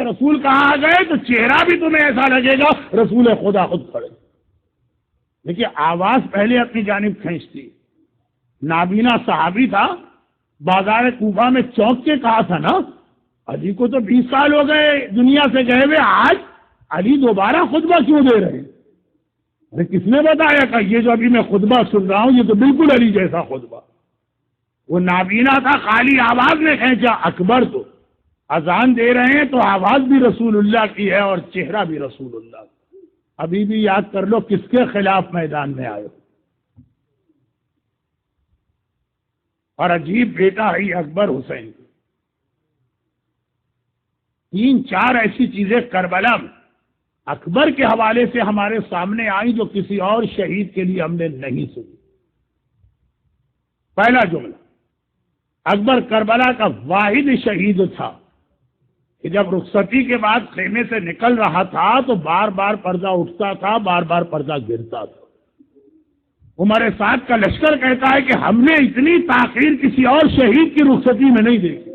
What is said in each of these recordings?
رسول کہاں آ گئے تو چہرہ بھی تمہیں ایسا لگے گا رسول خدا خود کھڑے. دیکھیے آواز پہلے اپنی جانب کھینچتی. نابینا صحابی تھا, بازار کوفہ میں چوک کے کہا تھا نا, علی کو تو 20 سال ہو گئے دنیا سے گئے ہوئے, آج علی دوبارہ خطبہ کیوں دے رہے ہیں؟ ارے کس نے بتایا کہ یہ جو ابھی میں خطبہ سن رہا ہوں یہ تو بالکل علی جیسا خطبہ. وہ نابینا تھا, خالی آواز میں کھینچا. اکبر تو اذان دے رہے ہیں تو آواز بھی رسول اللہ کی ہے اور چہرہ بھی رسول اللہ. ابھی بھی یاد کر لو کس کے خلاف میدان میں آئے. اور عجیب بیٹا ہے اکبر حسین. 3-4 ایسی چیزیں کربلا میں اکبر کے حوالے سے ہمارے سامنے آئی جو کسی اور شہید کے لیے ہم نے نہیں سنی. پہلا جملہ, اکبر کربلا کا واحد شہید تھا کہ جب رخصتی کے بعد خیمے سے نکل رہا تھا تو بار بار پردہ اٹھتا تھا, بار بار پردہ گرتا تھا. عمر سعد کا لشکر کہتا ہے کہ ہم نے اتنی تاخیر کسی اور شہید کی رخصتی میں نہیں دیکھی.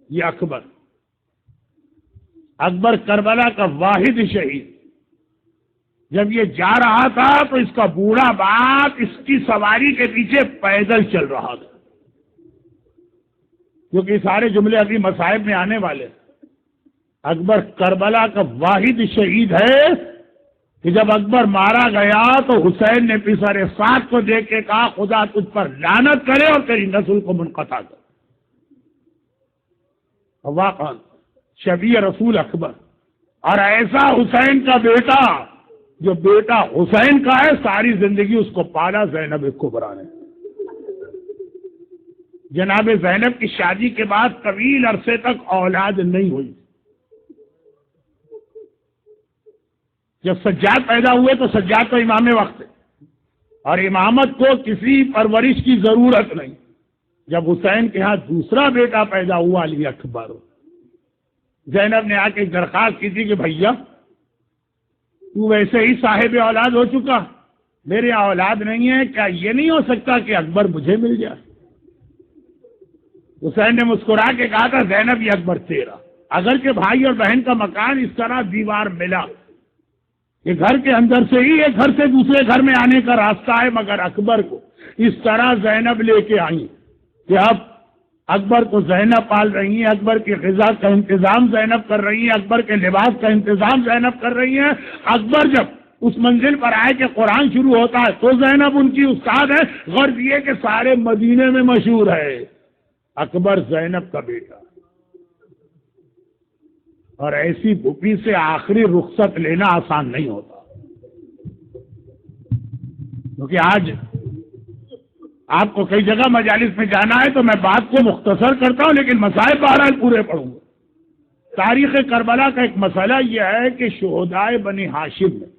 یہ اکبر کربلا کا واحد شہید. جب یہ جا رہا تھا تو اس کا بوڑھا باپ اس کی سواری کے پیچھے پیدل چل رہا تھا, کیونکہ سارے جملے ابھی مصائب میں آنے والے. اکبر کربلا کا واحد شہید ہے کہ جب اکبر مارا گیا تو حسین نے پسر سعد کو دیکھ کے کہا خدا تجھ پر لعنت کرے اور تیری نسل کو منقطع کر. واقعا شبیہ رسول اکبر, اور ایسا حسین کا بیٹا جو بیٹا حسین کا ہے, ساری زندگی اس کو پالا زینب کبریٰ نے. جناب زینب کی شادی کے بعد طویل عرصے تک اولاد نہیں ہوئی. جب سجاد پیدا ہوئے تو سجاد تو امام وقت ہے اور امامت کو کسی پرورش کی ضرورت نہیں. جب حسین کے ہاں دوسرا بیٹا پیدا ہوا علی اکبر, زینب نے آ کے درخواست کی تھی کہ بھیا تو ویسے ہی صاحب اولاد ہو چکا, میرے اولاد نہیں ہے, کیا یہ نہیں ہو سکتا کہ اکبر مجھے مل جائے؟ حسین نے مسکرا کے کہا تھا زینب یہ اکبر تیرا. اگر کہ بھائی اور بہن کا مکان اس طرح دیوار ملا کہ گھر کے اندر سے ہی ایک گھر سے دوسرے گھر میں آنے کا راستہ ہے, مگر اکبر کو اس طرح زینب لے کے آئی کہ اب اکبر کو زینب پال رہی ہیں, اکبر کی غذا کا انتظام زینب کر رہی ہیں, اکبر کے لباس کا انتظام زینب کر رہی ہیں. اکبر جب اس منزل پر آئے کہ قرآن شروع ہوتا ہے تو زینب ان کی استاد ہے. غرض یہ کہ سارے مدینے میں مشہور ہے اکبر زینب کا بیٹا. اور ایسی بھوپی سے آخری رخصت لینا آسان نہیں ہوتا, کیونکہ آج آپ کو کئی جگہ مجالس میں جانا ہے تو میں بات کو مختصر کرتا ہوں لیکن مسائل بہرحال پورے پڑھوں گا. تاریخ کربلا کا ایک مسئلہ یہ ہے کہ شہدائے بنی ہاشم میں,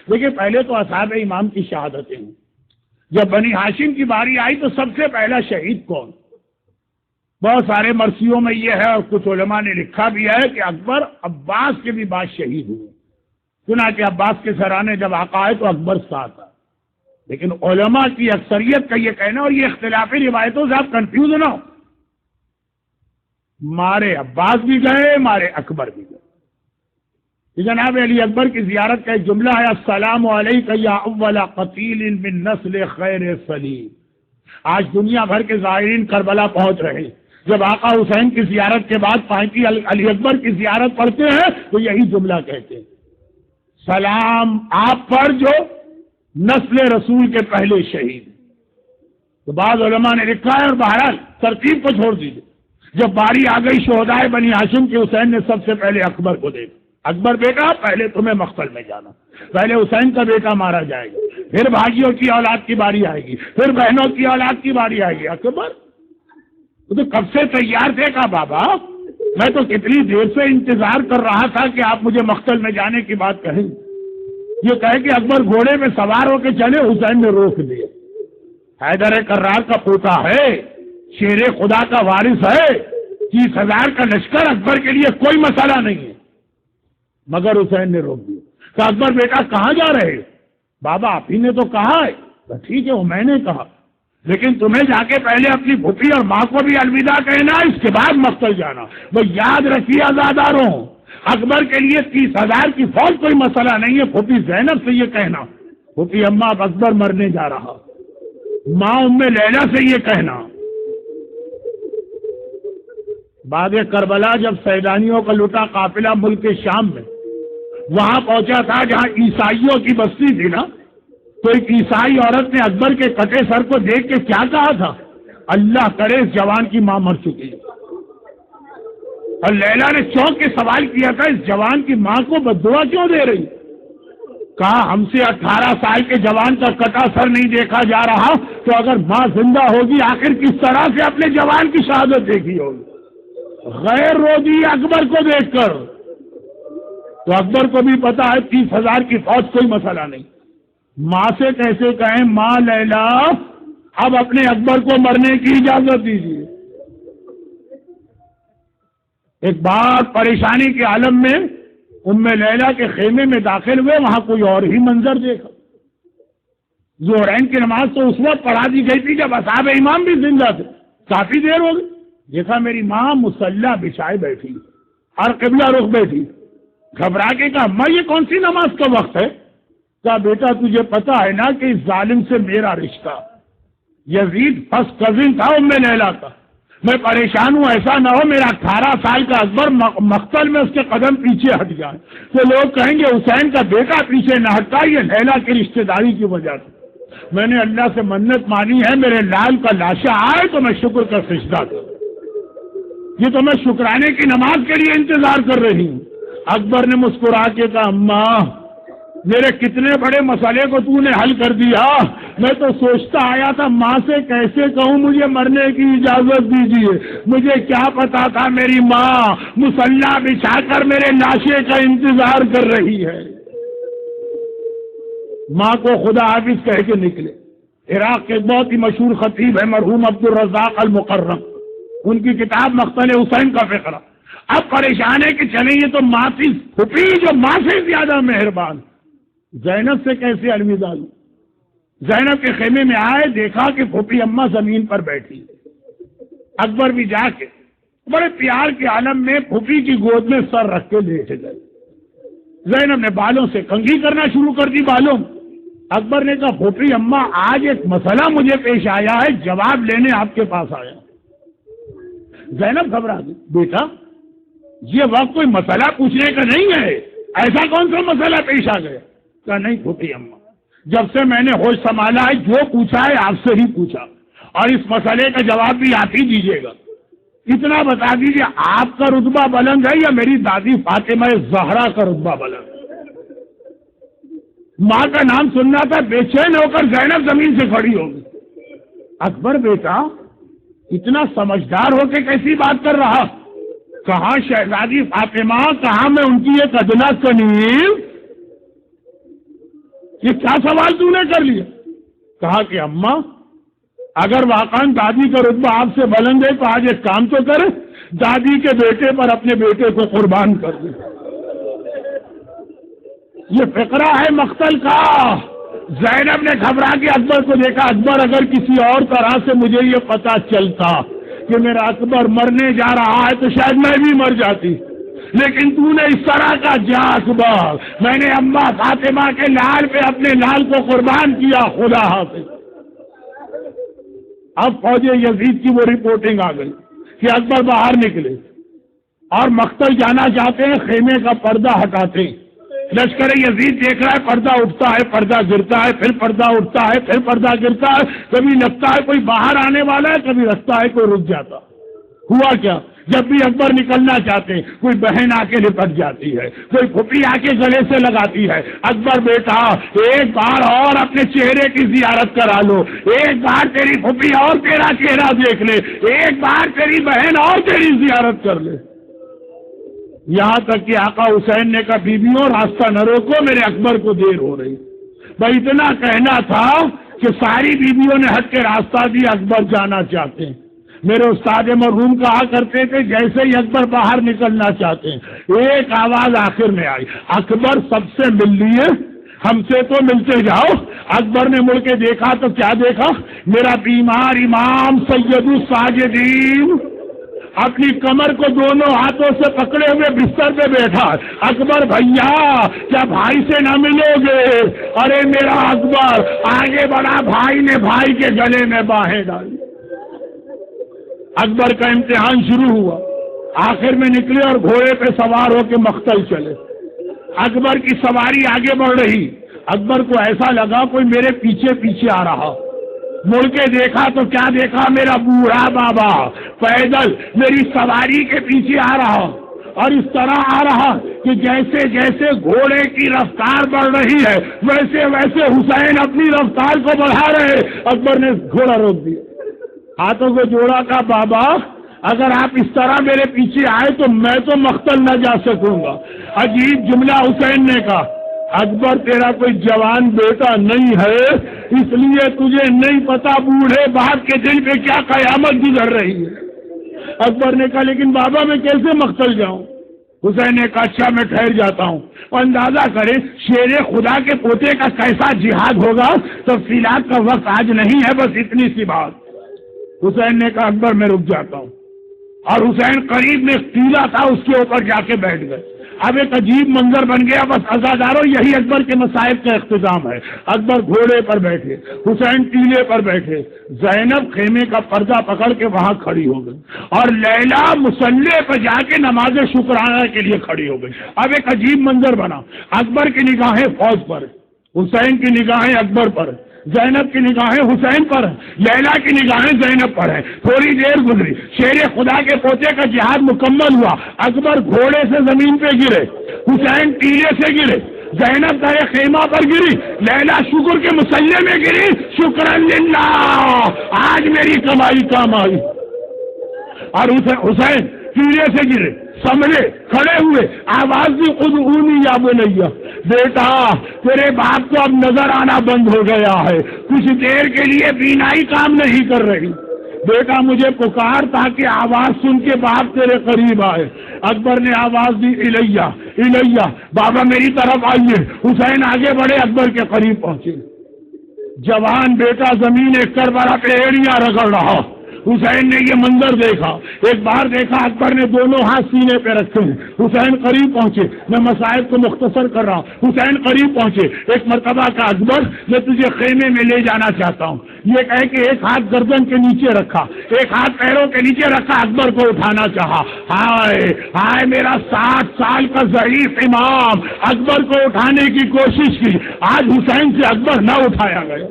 دیکھیے پہلے تو اصحاب امام کی شہادتیں ہیں. جب بنی ہاشم کی باری آئی تو سب سے پہلا شہید کون؟ بہت سارے مرثیوں میں یہ ہے اور کچھ علماء نے لکھا بھی ہے کہ اکبر عباس کے بھی بعد شہید ہوئے. چنانچہ عباس کے سرانے جب آقا آئے تو اکبر ساتھ آئے. لیکن علماء کی اکثریت کا یہ کہنا, اور یہ اختلافی روایتوں سے آپ کنفیوز نہ ہو, مارے عباس بھی گئے مارے اکبر بھی گئے. جناب علی اکبر کی زیارت کا ایک جملہ ہے السلام علیک یا اول قتیل من نسل خیر سلیم. آج دنیا بھر کے زائرین کربلا پہنچ رہے ہیں. جب آقا حسین کی زیارت کے بعد پانچی علی اکبر کی زیارت پڑھتے ہیں تو یہی جملہ کہتے ہیں سلام آپ پر جو نسل رسول کے پہلے شہید. تو بعض علماء نے لکھا ہے, اور بہرحال ترتیب کو چھوڑ دیجیے, جب باری آ گئی شہدائے بنی ہاشم کی, حسین نے سب سے پہلے اکبر کو دیکھا. اکبر بیٹا پہلے تمہیں مقتل میں جانا, پہلے حسین کا بیٹا مارا جائے گا, پھر بھائیوں کی اولاد کی باری آئے گی, پھر بہنوں کی اولاد کی باری آئے گی. اکبر تو کب سے تیار تھے؟ کہا بابا میں تو کتنی دیر سے انتظار کر رہا تھا کہ آپ مجھے مقتل میں جانے کی بات کہیں. یہ کہے کہ اکبر گھوڑے میں سوار ہو کے چلے, حسین نے روک دیا. حیدر کرار کا پوتا ہے, شیر خدا کا وارث ہے, 30,000 کا لشکر اکبر کے لیے کوئی مسئلہ نہیں ہے, مگر حسین نے روک دیا. کہ اکبر بیٹا کہاں جا رہے؟ بابا آپ ہی نے تو کہا ہے. ٹھیک ہے وہ میں نے کہا, لیکن تمہیں جا کے پہلے اپنی پھوپھی اور ماں کو بھی الوداع کہنا, اس کے بعد مقتل جانا. وہ یاد رکھیے آزاداروں, اکبر کے لیے 30,000 کی فوج کوئی مسئلہ نہیں ہے. پھوپھی زینب سے یہ کہنا، پھوپھی اماں اب اکبر مرنے جا رہا، ماں ام لیلا سے یہ کہنا. بعد کربلا جب سیلانیوں کا لٹا قافلہ ملک شام میں وہاں پہنچا تھا جہاں عیسائیوں کی بستی تھی نا، تو ایک عیسائی عورت نے اکبر کے کٹے سر کو دیکھ کے کیا کہا تھا؟ اللہ کرے اس جوان کی ماں مر چکی. اور لیلا نے چونک کے سوال کیا تھا اس جوان کی ماں کو بددعا کیوں دے رہی؟ کہا ہم سے 18 سال کے جوان کا کٹا سر نہیں دیکھا جا رہا تو اگر ماں زندہ ہوگی آخر کس طرح سے اپنے جوان کی شہادت دیکھی ہوگی. غیر رو دی اکبر کو دیکھ کر. تو اکبر کو بھی پتا ہے 30,000 کی فوج کوئی مسئلہ نہیں. ماں سے کیسے کہیں ماں لیلا اب اپنے اکبر کو مرنے کی اجازت دیجیے. ایک بار پریشانی کے عالم میں ام لیلا کے خیمے میں داخل ہوئے، وہاں کوئی اور ہی منظر دیکھا. ظہرین کی نماز تو اس وقت پڑھا دی گئی تھی جب اصحاب امام بھی زندہ تھے، کافی دیر ہو گئی. دیکھا میری ماں مصلی بچھائے بیٹھی اور قبلہ رخ بیٹھی. گھبرا کے کہا ماں یہ کون سی نماز کا وقت ہے؟ کہا بیٹا تجھے پتا ہے نا کہ اس ظالم سے میرا رشتہ، یزید فرسٹ کزن تھا ام لیلا کا. میں پریشان ہوں ایسا نہ ہو میرا 18 سال کا اکبر مقتل میں اس کے قدم پیچھے ہٹ جائے تو لوگ کہیں گے حسین کا بیٹا پیچھے نہ ہٹتا، یہ لیلا کی رشتہ داری کی وجہ سے. میں نے اللہ سے منت مانی ہے میرے لال کا لاشا آئے تو میں شکر کا سجدہ کروں. یہ تو میں شکرانے کی نماز کے لیے انتظار کر رہی ہوں. اکبر نے مسکرا کے کہا اماں میرے کتنے بڑے مسئلے کو تو نے حل کر دیا. میں تو سوچتا آیا تھا ماں سے کیسے کہوں مجھے مرنے کی اجازت دیجیے. مجھے کیا پتا تھا میری ماں مصلی بچھا کر میرے لاشے کا انتظار کر رہی ہے. ماں کو خدا حافظ کہہ کے نکلے. عراق کے بہت ہی مشہور خطیب ہے مرحوم عبدالرزاق المقرم، ان کی کتاب مقتل حسین کا فقرہ. اب پریشان ہے کہ چلیں یہ تو ماں تھی پھوپھی جو ماں سے زیادہ مہربان، زینب سے کیسے الوداع لوں. زینب کے خیمے میں آئے، دیکھا کہ پھوپھی اماں زمین پر بیٹھی. اکبر بھی جا کے بڑے پیار کے عالم میں پھوپھی کی گود میں سر رکھ کے لیٹ گئے. زینب نے بالوں سے کنگھی کرنا شروع کر دی بالوں. اکبر نے کہا پھوپھی اماں آج ایک مسئلہ مجھے پیش آیا ہے، جواب لینے آپ کے پاس آیا. زینب گھبرا گئی. بیٹا یہ وقت کوئی مسئلہ پوچھنے کا نہیں ہے، ایسا کون سا مسئلہ پیش آ گیا؟ کہا نہیں پھوپھی اماں جب سے میں نے ہوش سنبھالا ہے جو پوچھا ہے آپ سے ہی پوچھا اور اس مسئلے کا جواب بھی آپ ہی دیجیے گا. اتنا بتا دیجیے آپ کا رتبہ بلند ہے یا میری دادی فاطمہ زہرا کا رتبہ بلند ہے؟ ماں کا نام سننا تھا، بے چین ہو کر زینب زمین سے کھڑی ہوگی. اکبر بیٹا اتنا سمجھدار ہو کے کیسی بات کر رہا؟ کہاں شہزادی فاطمہ، کہاں میں ان کی ایک ادنا کنیز؟ یہ کیا سوال تو نے کر لیا؟ کہا کہ اماں اگر واقعاً دادی کا رتبہ آپ سے بلند ہے تو آج ایک کام تو کرے، دادی کے بیٹے پر اپنے بیٹے کو قربان کر دے. یہ فقرہ ہے مقتل کا. زینب نے گھبرا کے اکبر کو دیکھا. اکبر اگر کسی اور طرح سے مجھے یہ پتا چلتا کہ میرا اکبر مرنے جا رہا ہے تو شاید میں بھی مر جاتی، لیکن تو نے اس طرح کا جا اکبر، میں نے اماں فاطمہ کے لال پہ اپنے لال کو قربان کیا. خدا حافظ. اب فوج یزید کی وہ رپورٹنگ آ گئی کہ اکبر باہر نکلے اور مقتل جانا چاہتے ہیں، خیمے کا پردہ ہٹاتے ہیں. لشکر یزید دیکھ رہا ہے، پردہ اٹھتا ہے، پردہ گرتا ہے، پھر پردہ اٹھتا ہے، پھر پردہ گرتا ہے. کبھی لگتا ہے کوئی باہر آنے والا ہے، کبھی لگتا ہے کوئی رک جاتا. ہوا کیا؟ جب بھی اکبر نکلنا چاہتے ہیں کوئی بہن آ کے لپٹ جاتی ہے، کوئی پھوپھی آ کے گلے سے لگاتی ہے. اکبر بیٹا ایک بار اور اپنے چہرے کی زیارت کرا لو، ایک بار تیری پھوپھی اور تیرا چہرہ دیکھ لے، ایک بار تیری بہن اور تیری زیارت کر لے. یہاں تک کہ آقا حسین نے کہا بیویوں راستہ نہ روکو، میرے اکبر کو دیر ہو رہی. بھائی اتنا کہنا تھا کہ ساری بیویوں نے ہٹ کے راستہ دیا، اکبر جانا چاہتے ہیں. میرے استاد مرحوم کہا کرتے تھے جیسے ہی اکبر باہر نکلنا چاہتے ہیں ایک آواز آخر میں آئی، اکبر سب سے مل لیے، ہم سے تو ملتے جاؤ. اکبر نے مڑ کے دیکھا تو کیا دیکھا؟ میرا بیمار امام سید الساجدین اپنی کمر کو دونوں ہاتھوں سے پکڑے ہوئے بستر پہ بیٹھا، اکبر بھیا کیا بھائی سے نہ ملو گے؟ ارے میرا اکبر آگے بڑھا، بھائی نے بھائی کے گلے میں باہیں ڈالی۔ اکبر کا امتحان شروع ہوا، آخر میں نکلے اور گھوڑے پہ سوار ہو کے مقتل چلے۔ اکبر کی سواری آگے بڑھ رہی، اکبر کو ایسا لگا کوئی میرے پیچھے پیچھے آ رہا، مڑ کے دیکھا تو کیا دیکھا؟ میرا بوڑھا بابا پیدل میری سواری کے پیچھے آ رہا، اور اس طرح آ رہا کہ جیسے جیسے گھوڑے کی رفتار بڑھ رہی ہے ویسے ویسے حسین اپنی رفتار کو بڑھا رہے۔ اکبر نے گھوڑا روک دیا، ہاتھوں کو جوڑا، کہا بابا اگر آپ اس طرح میرے پیچھے آئے تو میں تو مقتل نہ جا سکوں گا۔ عجیب جملہ حسین نے کہا، اکبر تیرا کوئی جوان بیٹا نہیں ہے، اس لیے تجھے نہیں پتا بوڑھے باپ کے دل پہ کیا قیامت گزر رہی ہے۔ اکبر نے کہا لیکن بابا میں کیسے مقتل جاؤں؟ حسین نے کہا اچھا میں ٹھہر جاتا ہوں، اور اندازہ کرے شیر خدا کے پوتے کا کیسا جہاد ہوگا۔ تفصیلات کا وقت آج نہیں ہے، بس اتنی سی بات۔ حسین نے کہا اکبر میں رک جاتا ہوں، اور حسین قریب میں ایک ٹیلا تھا اس کے اوپر جا کے بیٹھ گئے۔ اب ایک عجیب منظر بن گیا، بس عزاداروں یہی اکبر کے مصائب کا اختتام ہے۔ اکبر گھوڑے پر بیٹھے، حسین ٹیلے پر بیٹھے، زینب خیمے کا پردہ پکڑ کے وہاں کھڑی ہو گئی، اور لیلا مصلی پہ جا کے نماز شکرانہ کے لیے کھڑی ہو گئی۔ اب ایک عجیب منظر بنا، اکبر کی نگاہیں فوج پر، حسین کی نگاہیں اکبر پر، زینب کی نگاہیں حسین پر، لیلا کی نگاہیں زینب پر ہے۔ تھوڑی دیر گزری، شیر خدا کے پوتے کا جہاد مکمل ہوا۔ اکبر گھوڑے سے زمین پہ گرے، حسین ٹیلے سے گرے، زینب کا خیمہ پر گری، لیلا شکر کے مصلی میں گری۔ شکرن للہ، آج میری کمائی کام آئی۔ اور حسین ٹیلے سے گرے، سمجھے کھڑے ہوئے، آواز بھی خود اونی یا بنیا، بیٹا تیرے باپ کو اب نظر آنا بند ہو گیا ہے، کچھ دیر کے لیے بینائی کام نہیں کر رہی، بیٹا مجھے پکار تاکہ آواز سن کے باپ تیرے قریب آئے۔ اکبر نے آواز دی الیہ الیہ، بابا میری طرف آئیے۔ حسین آگے بڑھے، اکبر کے قریب پہنچے، جوان بیٹا زمین کربلا پہ ایڑیاں رگڑ رہا۔ حسین نے یہ منظر دیکھا، ایک بار دیکھا اکبر نے دونوں ہاتھ سینے پہ رکھے ہیں۔ حسین قریب پہنچے، میں مسائل کو مختصر کر رہا ہوں۔ حسین قریب پہنچے، ایک مرتبہ کا اکبر میں تجھے خیمے میں لے جانا چاہتا ہوں، یہ کہہ کے ایک ہاتھ گردن کے نیچے رکھا، ایک ہاتھ پیروں کے نیچے رکھا، اکبر کو اٹھانا چاہا۔ ہائے ہائے میرا 60 سال کا ضعیف امام، اکبر کو اٹھانے کی کوشش کی، آج حسین سے اکبر نہ اٹھایا گیا،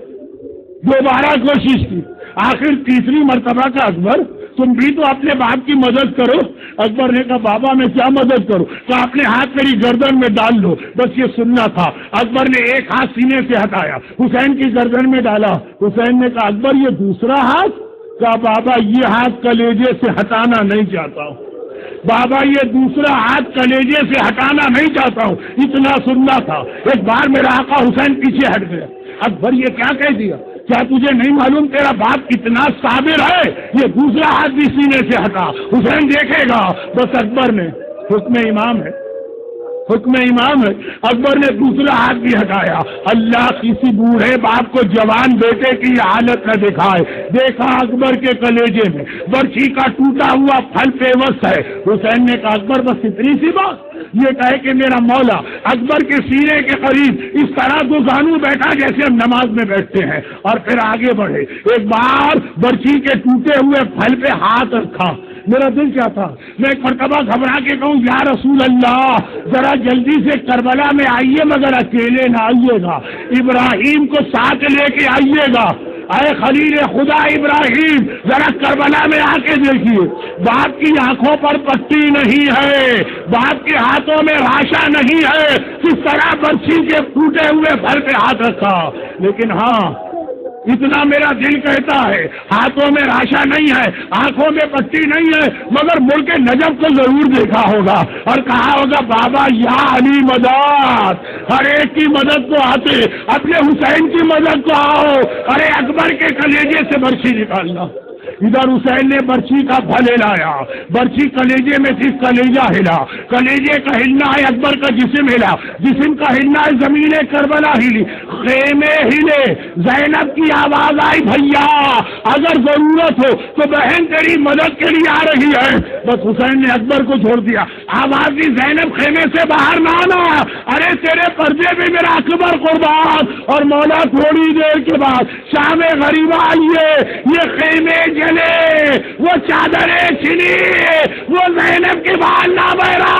دوبارہ کوشش کی، آخر تیسری مرتبہ کا اکبر تم بھی تو اپنے باپ کی مدد کرو۔ اکبر نے کہا بابا میں کیا مدد کروں؟ کہا اپنے ہاتھ میری گردن میں ڈال لو، بس یہ سننا تھا۔ اکبر نے ایک ہاتھ سینے سے ہٹایا، حسین کی گردن میں ڈالا۔ حسین نے کہا اکبر یہ دوسرا ہاتھ؟ کہا بابا یہ ہاتھ کلیجے سے ہٹانا نہیں چاہتا ہوں، بابا یہ دوسرا ہاتھ کلیجے سے ہٹانا نہیں چاہتا ہوں، اتنا سننا تھا۔ ایک بار میرا آقا حسین پیچھے ہٹ گیا۔ اکبر یہ کیا کہہ دیا؟ کیا تجھے نہیں معلوم تیرا باپ کتنا صابر ہے؟ یہ دوسرا ہاتھ بھی سینے سے ہٹا، حسین دیکھے گا۔ بس اکبر نے، حکم امام ہے، حکم امام ہے، اکبر نے دوسرا ہاتھ بھی ہٹایا۔ اللہ کسی بوڑھے باپ کو جوان بیٹے کی حالت نہ دکھائے۔ دیکھا اکبر کے کلیجے میں برچھی کا ٹوٹا ہوا پھل پیوست ہے۔ حسین نے کہا اکبر بس اتنی سی بات؟ یہ کہے کہ میرا مولا اکبر کے سینے کے قریب اس طرح دو زانو بیٹھا جیسے ہم نماز میں بیٹھتے ہیں، اور پھر آگے بڑھے، ایک بار برچھی کے ٹوٹے ہوئے پھل پہ ہاتھ رکھا۔ میرا دل کیا تھا میں ایک مرتبہ گھبرا کے کہوں یا رسول اللہ ذرا جلدی سے کربلا میں آئیے، مگر اکیلے نہ آئیے گا، ابراہیم کو ساتھ لے کے آئیے گا۔ اے خلیل خدا ابراہیم ذرا کربلا میں آ کے دیکھیے، باپ کی آنکھوں پر پٹی نہیں ہے، باپ کے ہاتھوں میں راشا نہیں ہے، کس طرح برچھی کے ٹوٹے ہوئے پھل پہ ہاتھ رکھا۔ لیکن ہاں اتنا میرا دل کہتا ہے، ہاتھوں میں راشا نہیں ہے، آنکھوں میں پٹی نہیں ہے، مگر ملک نجف کو ضرور دیکھا ہوگا اور کہا ہوگا بابا یا علی مدد، ہر ایک کی مدد کو آتے، اپنے حسین کی مدد کو آؤ، ارے اکبر کے کلیجے سے برچھی نکالنا۔ ادھر حسین نے برچھی کا پھل ہلایا، برچھی کلیجے میں تھی، کلیجہ ہلا، کلیجے کا ہلنا ہے اکبر کا جسم ہلا، جسم کا ہلنا ہے زمین کربلا ہلی، خیمے ہلے، زینب کی آواز آئی بھیا اگر ضرورت ہو تو بہن تیری مدد کے لیے آ رہی ہے. بس حسین نے اکبر کو چھوڑ دیا. آواز دی زینب خیمے سے باہر نہ آنا, ارے تیرے پردے بھی میرا اکبر قربان. اور مولا تھوڑی دیر کے بعد شام غریبہ آئیے, یہ خیمے جلے, وہ چادریں چھنی, وہ زینب کے بال نہ بہرا,